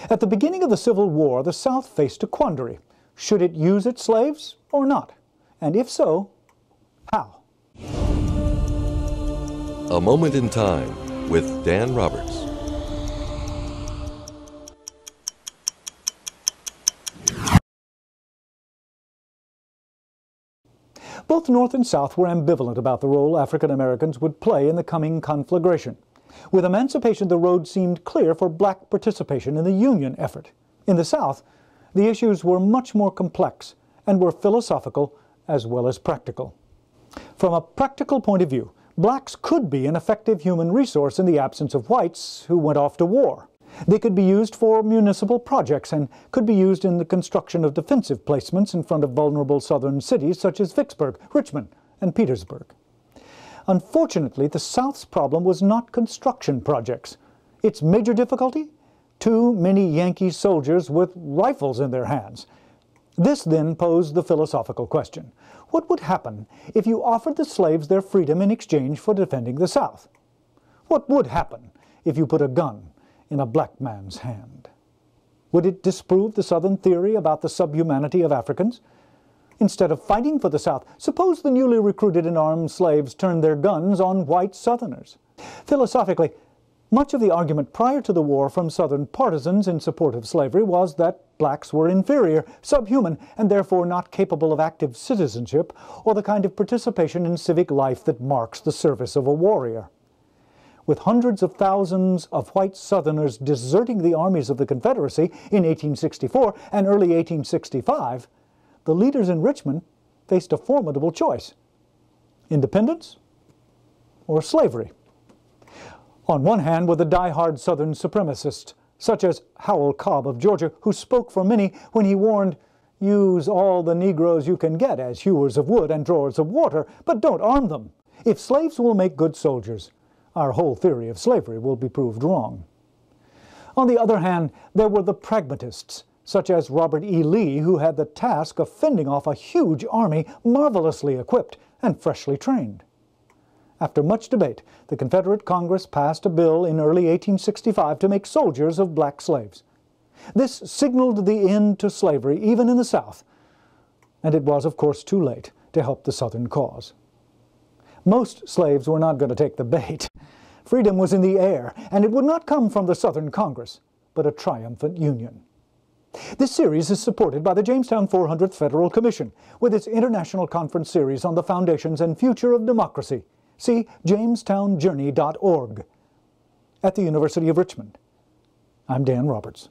At the beginning of the Civil War, the South faced a quandary. Should it use its slaves or not? And if so, how? A Moment in Time with Dan Roberts. Both North and South were ambivalent about the role African Americans would play in the coming conflagration. With emancipation, the road seemed clear for black participation in the Union effort. In the South, the issues were much more complex and were philosophical as well as practical. From a practical point of view, blacks could be an effective human resource in the absence of whites who went off to war. They could be used for municipal projects and could be used in the construction of defensive placements in front of vulnerable southern cities such as Vicksburg, Richmond, and Petersburg. Unfortunately, the South's problem was not construction projects. Its major difficulty? Too many Yankee soldiers with rifles in their hands. This then posed the philosophical question. What would happen if you offered the slaves their freedom in exchange for defending the South? What would happen if you put a gun in a black man's hand? Would it disprove the Southern theory about the subhumanity of Africans? Instead of fighting for the South, suppose the newly recruited and armed slaves turned their guns on white Southerners. Philosophically, much of the argument prior to the war from Southern partisans in support of slavery was that blacks were inferior, subhuman, and therefore not capable of active citizenship or the kind of participation in civic life that marks the service of a warrior. With hundreds of thousands of white Southerners deserting the armies of the Confederacy in 1864 and early 1865, the leaders in Richmond faced a formidable choice: independence or slavery. On one hand were the die-hard Southern supremacists, such as Howell Cobb of Georgia, who spoke for many when he warned, "Use all the Negroes you can get as hewers of wood and drawers of water, but don't arm them. If slaves will make good soldiers, our whole theory of slavery will be proved wrong." On the other hand, there were the pragmatists, such as Robert E. Lee, who had the task of fending off a huge army marvelously equipped and freshly trained. After much debate, the Confederate Congress passed a bill in early 1865 to make soldiers of black slaves. This signaled the end to slavery even in the South, and it was, of course, too late to help the Southern cause. Most slaves were not going to take the bait. Freedom was in the air, and it would not come from the Southern Congress, but a triumphant Union. This series is supported by the Jamestown 400th Federal Commission, with its International Conference series on the foundations and future of democracy. See jamestownjourney.org. At the University of Richmond, I'm Dan Roberts.